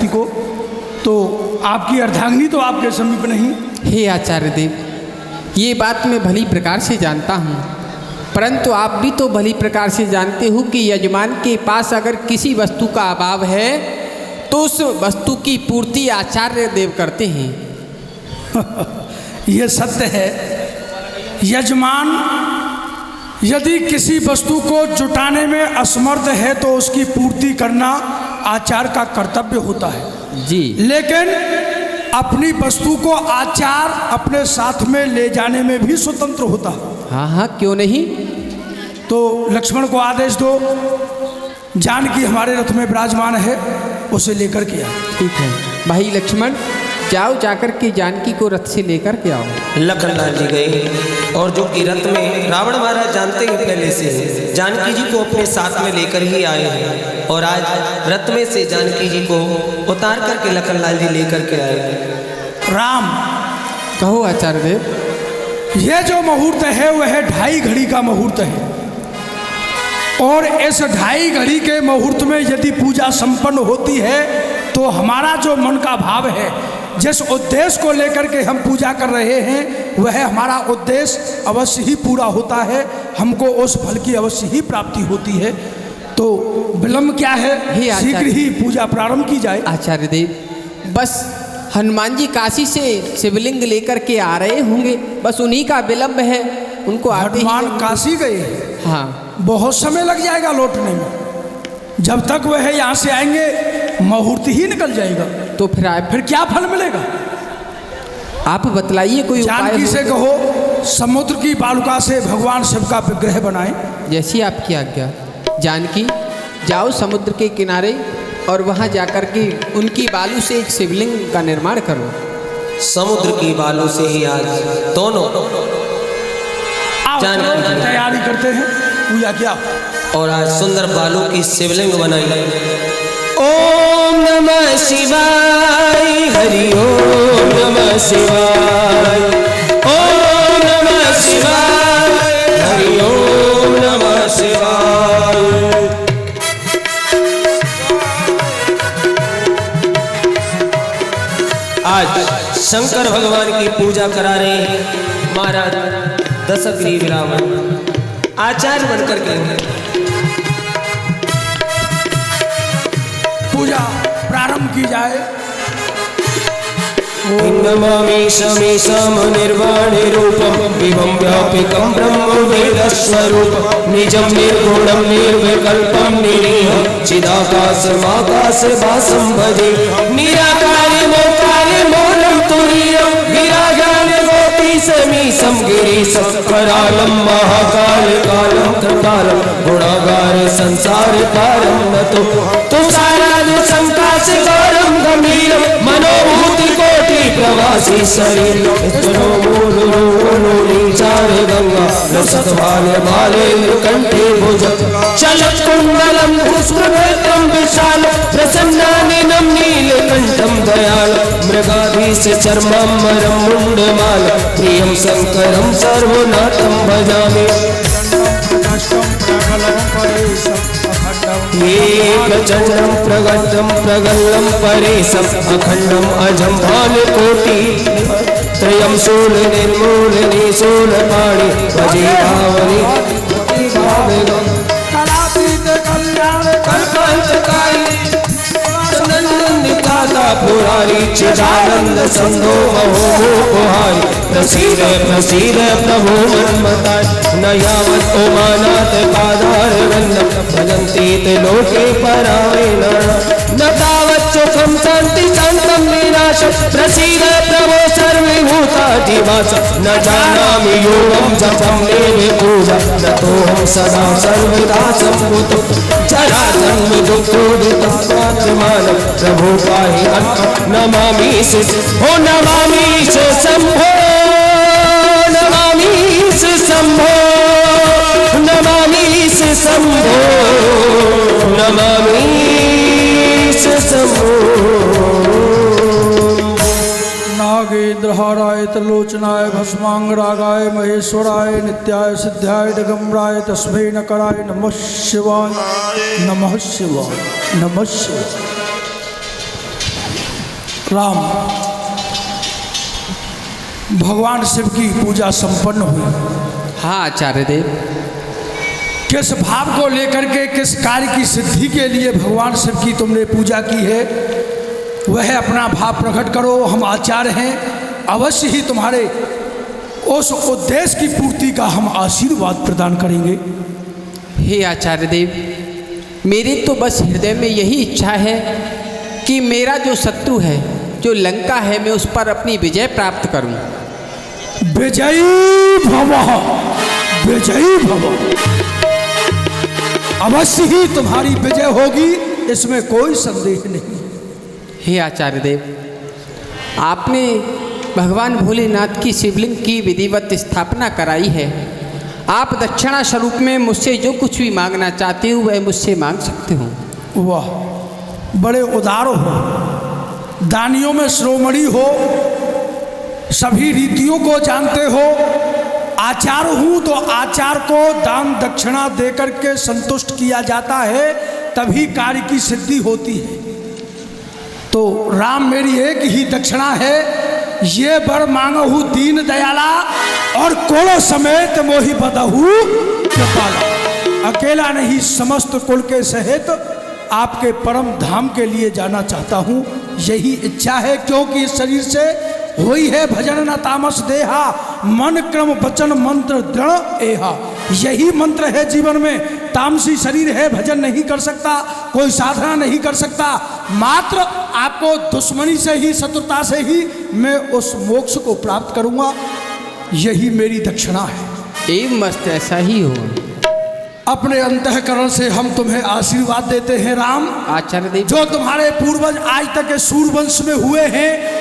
को, तो आपकी अर्धांगिनी तो आपके समीप नहीं। हे आचार्य देव, ये बात मैं भली प्रकार से जानता हूँ, परंतु आप भी तो भली प्रकार से जानते हो कि यजमान के पास अगर किसी वस्तु का अभाव है तो उस वस्तु की पूर्ति आचार्य देव करते हैं। ये सत्य है। यजमान यदि किसी वस्तु को जुटाने में असमर्थ है तो उसकी पूर्ति करना आचार्य का कर्तव्य होता है जी। लेकिन अपनी वस्तु को आचार्य अपने साथ में ले जाने में भी स्वतंत्र होता है। हाँ हाँ, क्यों नहीं। तो लक्ष्मण को आदेश दो, जानकी हमारे रथ में विराजमान है, उसे लेकर के आओ। ठीक है भाई लक्ष्मण, जाओ जाकर के जानकी को रथ से लेकर के आओ। लखन लाल जी गए और जो कि रथ में रावण महाराज जानते ही पहले से जानकी जी को अपने साथ में लेकर ही आए हैं, और आज रथ में से जानकी जी को उतार करके लखन लाल जी लेकर के आए। राम, कहो आचार्य देव। यह जो मुहूर्त है वह 2:30 घड़ी का मुहूर्त है, और इस 2:30 घड़ी के मुहूर्त में यदि पूजा संपन्न होती है तो हमारा जो मन का भाव है, जिस उद्देश्य को लेकर के हम पूजा कर रहे हैं, वह हमारा उद्देश्य अवश्य ही पूरा होता है, हमको उस फल की अवश्य ही प्राप्ति होती है। तो विलंब क्या है, शीघ्र ही पूजा प्रारंभ की जाए। आचार्य देव, बस हनुमान जी काशी से शिवलिंग लेकर के आ रहे होंगे, बस उन्हीं का विलंब है, उनको आते ही। हनुमान काशी गए? हाँ, बहुत समय लग जाएगा लौटने में। जब तक वह यहाँ से आएंगे मुहूर्त ही निकल जाएगा, तो फिर क्या फल मिलेगा? आप बतलाइए कोई उपाय। जानकी से कहो समुद्र की बालुका से भगवान शिव का विग्रह बनाए। जैसी आपकी आज्ञा। जानकी, जाओ समुद्र के किनारे और वहाँ जाकर के उनकी बालू से एक शिवलिंग का निर्माण करो। समुद्र की बालू से ही आज दोनों जानकी तैयारी करते हैं पूजा क्या, और आज सुंदर बालू की शिवलिंग बनाई। ओम नमः शिवाय, हरि ओम नमः शिवाय, ओम नमः शिवाय, हरि ओम नमः शिवाय। आज शंकर भगवान की पूजा करा रहे हैं महाराज दशग्रीव रावण, आचार्य बनकर के। पूजा प्रारंभ की जाए। नमामि शमीशम निर्वाणे रूपम विभं व्यापिकं ब्रह्म वेदस्वरूपं निजं निर्गुणं निर्विकल्पं निरीहं चिदाकाशमाकाशवासं भजे निराकारे मोकारे मौनं तुरीयं विराजाने समीशं गिरीशं करालं महाकाल कालं कृपालं गुणागार संसार कारं नतो तुषारादि संकाशकारं गंभीरं मनोभूति कोटि प्रवासी शरीर चार गंगा नसत्वाल बाले कंठे भुज चलत कुंडलं पुष्पभद्रं विशाल प्रसन्नानिनं नीलकंठं दयाल मृगाधीश चर्माम्बरं मुंडमाल प्रियं शंकरं सर्वनाथं भजामि। प्रचंडं प्रगल्भं प्रगल्भं परेशं अखंडं अजं भालकोटि त्रयं शूल निर्मूल निशूल पाणि भजे भावनि कलातीत कल्याण कल्पांतकारी निकाता पुरारी चिदानंद संधो महोहारी प्रसीद प्रसीद प्रभु मन्मताय न यावत् उमानाथ पादार वंदम भजन्ति ते लोके परावे न तावत् सुखं शांति शांतं विनाशं प्रसीद प्रभो सर्वभूताधिवास न जानामि योगं जपं देव पूजा न तोहं सदा सर्वदा संभूतो जरासंध दुःखोदितमात्मानं प्रभु पाहि नमामि हो नमामि शंभो नमामि शंभो नमामि शंभो नमामि शंभो। नागेन्द्रहाराय त्रिलोचनाय भस्मांगरागाय महेश्वराय नित्याय सिद्धाय दिगंबराय तस्मै नकराय नमः शिवाय नमः शिवाय नमः शिवाय। राम, भगवान शिव की पूजा संपन्न हुई। हाँ आचार्य देव। किस भाव को लेकर के, किस कार्य की सिद्धि के लिए भगवान शिव की तुमने पूजा की है, वह अपना भाव प्रकट करो। हम आचार्य हैं, अवश्य ही तुम्हारे उस उद्देश्य की पूर्ति का हम आशीर्वाद प्रदान करेंगे। हे आचार्य देव, मेरी तो बस हृदय में यही इच्छा है कि मेरा जो शत्रु है, जो लंका है, मैं उस पर अपनी विजय प्राप्त करूं। विजयी भव, विजयी भव। अवश्य ही तुम्हारी विजय होगी, इसमें कोई संदेह नहीं। हे आचार्य देव, आपने भगवान भोलेनाथ की शिवलिंग की विधिवत स्थापना कराई है। आप दक्षिणा स्वरूप में मुझसे जो कुछ भी मांगना चाहते हो वह मुझसे मांग सकते हो। वाह, बड़े उदार हो, दानियों में शिरोमणि हो, सभी रीतियों को जानते हो। आचार हूँ तो आचार को दान दक्षिणा देकर के संतुष्ट किया जाता है, तभी कार्य की सिद्धि होती है। तो राम, मेरी एक ही दक्षिणा है, ये वर मांगहु दीन दयाला और कुल समेत मोहि बदहु कृपाला। अकेला नहीं, समस्त कुल के सहित आपके परम धाम के लिए जाना चाहता हूँ, यही इच्छा है। क्योंकि इस शरीर से हुई है भजन न तामस देहा, मन क्रम वचन मंत्र दृढ़ एहा। यही मंत्र है जीवन में। तामसी शरीर है, भजन नहीं कर सकता, कोई साधना नहीं कर सकता। मात्र आपको दुश्मनी से ही, शत्रुता से ही मैं उस मोक्ष को प्राप्त करूंगा, यही मेरी दक्षिणा है। एवं मस्त, ऐसा ही हो। अपने अंतःकरण से हम तुम्हें आशीर्वाद देते हैं राम। आचार्य देव, जो तुम्हारे पूर्वज आज तक सूर्यवंश में हुए हैं,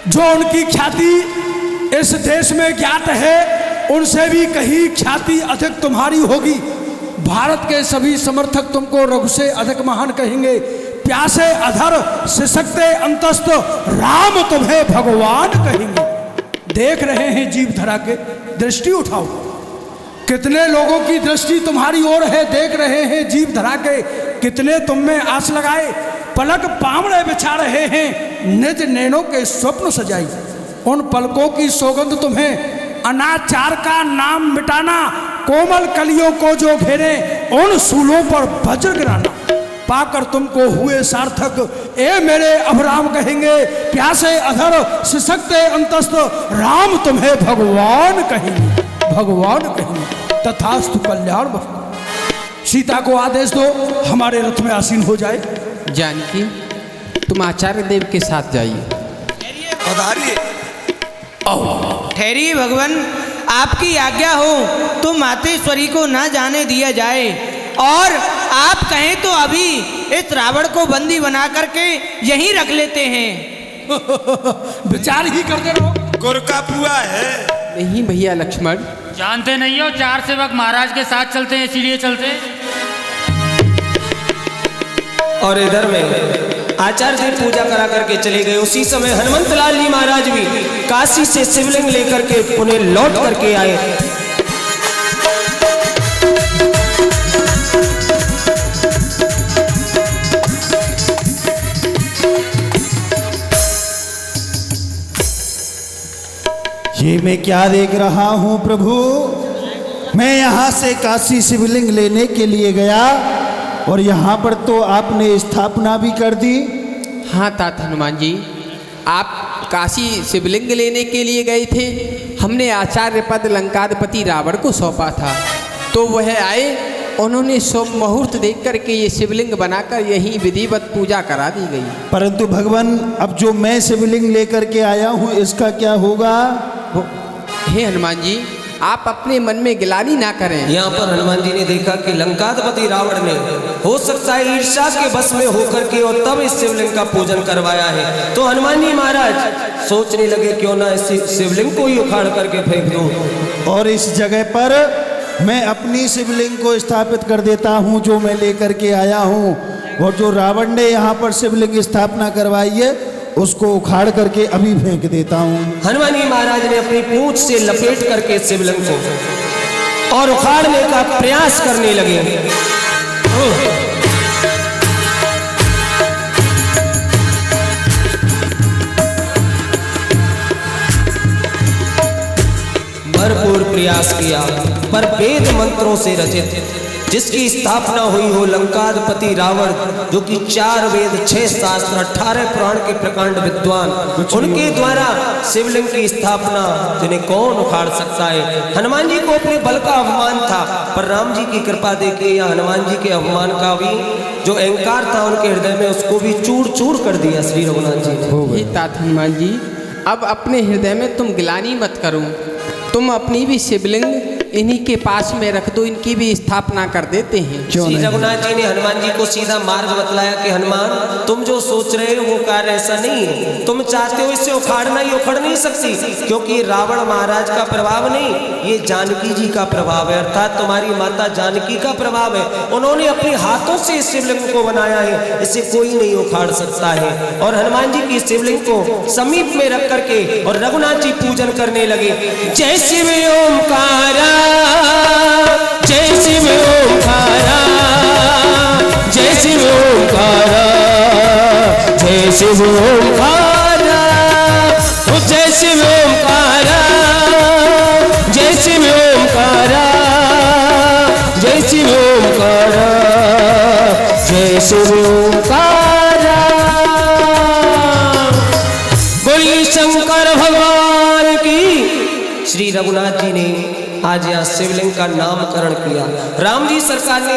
जो उनकी ख्याति इस देश में ज्ञात है, उनसे भी कहीं ख्याति अधिक तुम्हारी होगी। भारत के सभी समर्थक तुमको रघु से अधिक महान कहेंगे। प्यासे अधर सिसकते अंतस्थ राम तुम्हें भगवान कहेंगे। देख रहे हैं जीव धरा के, दृष्टि उठाओ, कितने लोगों की दृष्टि तुम्हारी ओर है। देख रहे हैं जीव धरा के, कितने तुम में आस लगाए। पलक पामड़े बिछा रहे हैं, निज नैनों के स्वप्न सजाई। उन पलकों की सौगंध तुम्हें अनाचार का नाम मिटाना, कोमल कलियों को जो घेरे उन सूलों पर वज्र गिराना। पाकर तुमको हुए सार्थक ए मेरे अब राम कहेंगे। प्यासे अधर सिसकते अंतस्थ राम तुम्हें भगवान कहेंगे, भगवान कहेंगे। तथास्तु, कल्याण भव। सीता को आदेश दो, हमारे रथ में आसीन हो जाए। जानकी, तुम आचार्य देव के साथ जाइए। ठहरिए भगवान, आपकी आज्ञा हो तो मातेश्वरी को ना जाने दिया जाए, और आप कहें तो अभी इस रावण को बंदी बना करके यहीं रख लेते हैं। विचार ही करते रहो। गोरका पुआ है। नहीं भैया लक्ष्मण, जानते नहीं हो, 4 सेवक महाराज के साथ चलते हैं, इसीलिए चलते हैं। और इधर में आचार्य जी पूजा करा करके चले गए। उसी समय हनुमंत लाल जी महाराज भी काशी से शिवलिंग लेकर के पुणे लौट करके आए। ये मैं क्या देख रहा हूँ प्रभु? मैं यहाँ से काशी शिवलिंग लेने के लिए गया और यहाँ पर तो आपने स्थापना भी कर दी। हाँ तात हनुमान जी, आप काशी शिवलिंग लेने के लिए गए थे। हमने आचार्य पद लंकाधिपति रावण को सौंपा था, तो वह आए, उन्होंने शुभ मुहूर्त देख करके ये शिवलिंग बनाकर यही विधिवत पूजा करा दी गई। परंतु भगवान, अब जो मैं शिवलिंग लेकर के आया हूँ इसका क्या होगा? हे हनुमान जी, आप अपने मन में गिलानी ना करें। यहाँ पर हनुमान जी ने देखा कि लंकाधिपति रावण ने हो सकता है ईर्ष्या के बस में होकर के और तब इस शिवलिंग का पूजन करवाया है। तो हनुमान जी महाराज सोचने लगे क्यों ना इस शिवलिंग को ही उखाड़ करके फेंक दूं, और इस जगह पर मैं अपनी शिवलिंग को स्थापित कर देता हूँ जो मैं लेकर के आया हूँ। और जो रावण ने यहाँ पर शिवलिंग स्थापना करवाई है उसको उखाड़ करके अभी फेंक देता हूँ। हनुमान जी महाराज ने अपनी पूंछ से लपेट करके शिवलिंग को और उखाड़ने का प्रयास करने लगे। प्रयास किया, पर वेद मंत्रों से रचित जिसकी स्थापना हुई हो लंकाधिपति रावण, जो कि 4 वेद 6 शास्त्र 18 पुराण के प्रकांड विद्वान, उनके द्वारा शिवलिंग की स्थापना जिन्हें कौन उखाड़ सकता है। हनुमान जी को अपने बल का अभिमान था, पर राम जी की कृपा देखिए, या हनुमान जी के अभिमान का भी जो अहंकार था उनके हृदय में, उसको भी चूर चूर कर दिया श्री रघुनाथ जी ने। हे तात हनुमान जी, अब अपने हृदय में तुम गिलानी मत करो, तुम अपनी भी शिवलिंग इन्हीं के पास में रख दो, इनकी भी स्थापना कर देते हैं। श्री रघुनाथ जी ने हनुमान जी को सीधा मार्ग बतलाया कि हनुमान, तुम जो सोच रहे हो वो कार्य ऐसा नहीं है, तुम चाहते हो इससे उखाड़ना, ये उखड़ नहीं सकती, क्योंकि रावण महाराज का प्रभाव नहीं, ये जानकी जी का प्रभाव है, अर्थात तुम्हारी माता जानकी का प्रभाव है। उन्होंने अपने हाथों से इस शिवलिंग को बनाया है, इसे कोई नहीं उखाड़ सकता है। और हनुमान जी की शिवलिंग को समीप में रख करके और रघुनाथ जी पूजन करने लगे। जय शिव ओमकारा, जय शिव ओमकारा, जय शिव ओमकारा, जय शिव ओमकारा, जय शिव ओमकारा, जय शिव ओमकारा, जय शिव ओमकारा, जय शिव ओमकारा। बोलिए शंकर भगवान की। श्री रघुनाथ जी ने आज यहाँ शिवलिंग का नामकरण किया। राम जी सरकार ने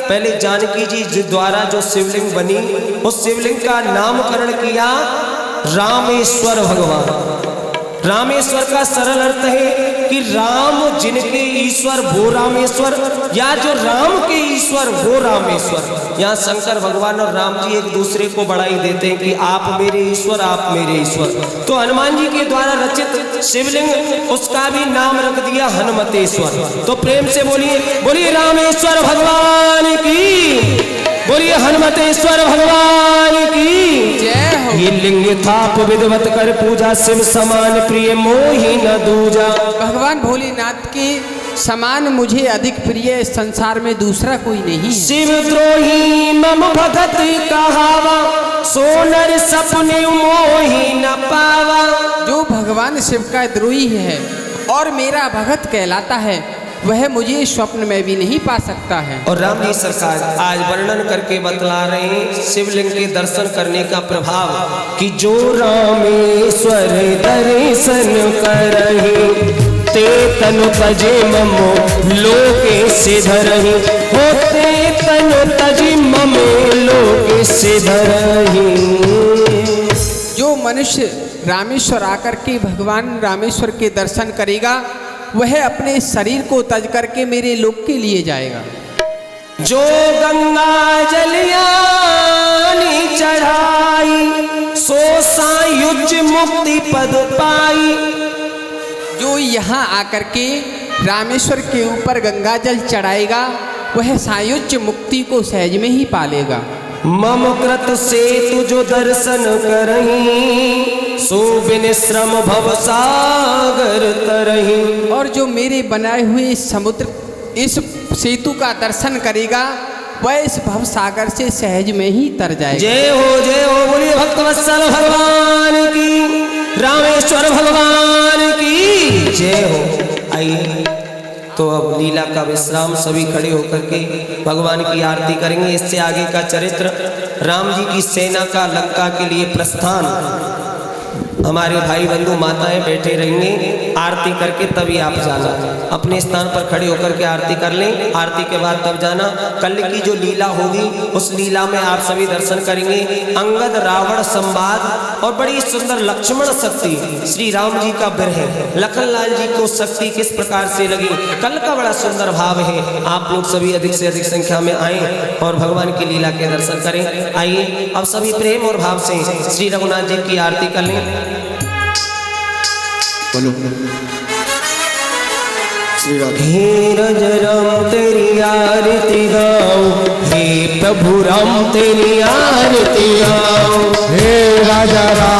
पहले जानकी जी द्वारा जो शिवलिंग बनी, उस शिवलिंग का नामकरण किया रामेश्वर भगवान। रामेश्वर का सरल अर्थ है कि राम जिनके ईश्वर वो रामेश्वर, या जो राम के ईश्वर वो रामेश्वर। यहाँ शंकर भगवान और राम जी एक दूसरे को बढ़ाई देते हैं कि आप मेरे ईश्वर, आप मेरे ईश्वर। तो हनुमान जी के द्वारा रचित शिवलिंग, उसका भी नाम रख दिया हनुमतेश्वर। तो प्रेम से बोलिए, बोलिए रामेश्वर भगवान की, बोलिए हनुमतेश्वर भगवान की जय हो। ये लिंग थाप विधवत कर पूजा, शिव समान प्रिय मोहि न दूजा। भगवान भोलेनाथ के समान मुझे अधिक प्रिय इस संसार में दूसरा कोई नहीं है। शिव द्रोही मम भगत कहावा, सोनर सपने मोहि न पावा। जो भगवान शिव का द्रोही है और मेरा भगत कहलाता है, वह मुझे स्वप्न में भी नहीं पा सकता है। और राम जी सरकार आज वर्णन करके बतला रहे हैं शिवलिंग के दर्शन करने का प्रभाव, कि जो रामेश्वर दर्शन करहि, ते तनु तजे ममो लोके सिधरहि, होते तनु तजी ममे लोके सिधरहि। जो मनुष्य रामेश्वर आकर के भगवान रामेश्वर के दर्शन करेगा, वह अपने शरीर को तज करके मेरे लोक के लिए जाएगा। जो गंगा जलियानी चढ़ाई, सो सायुज मुक्ति पद पाई। जो यहाँ आकर के रामेश्वर के ऊपर गंगा जल चढ़ाएगा, वह सायुज्य मुक्ति को सहज में ही पालेगा। मम कृत सेतु जो दर्शन करहि, सो बिन श्रम भव सागर तरहि। और जो मेरे बनाए हुए समुद्र इस सेतु का दर्शन करेगा, वह इस भव सागर से सहज में ही तर जाएगा। जय हो बोलिए भक्तवत्सल भगवान की, रामेश्वर भगवान की जय हो। आइए तो अब लीला का विश्राम, सभी खड़े होकर के भगवान की आरती करेंगे। इससे आगे का चरित्र, राम जी की सेना का लंका के लिए प्रस्थान। हमारे भाई बंधु माताएं बैठे रहेंगे, आरती करके तभी आप जाना। अपने स्थान पर खड़े होकर के आरती कर लें, आरती के बाद तब जाना। कल की जो लीला होगी उस लीला में आप सभी दर्शन करेंगे। अंगद रावण संवाद और बड़ी सुंदर लक्ष्मण शक्ति, श्री राम जी का विरह, लखन लाल जी को शक्ति किस प्रकार से लगी, कल का बड़ा सुंदर भाव है। आप लोग सभी अधिक से अधिक संख्या में आए और भगवान की लीला के दर्शन करें। आइए अब सभी प्रेम और भाव से श्री रघुनाथ जी की आरती कर लें। हे रज राम तेरी आरती गाओ, हे प्रभु राम तेरी आरती गाओ, हे राजा राम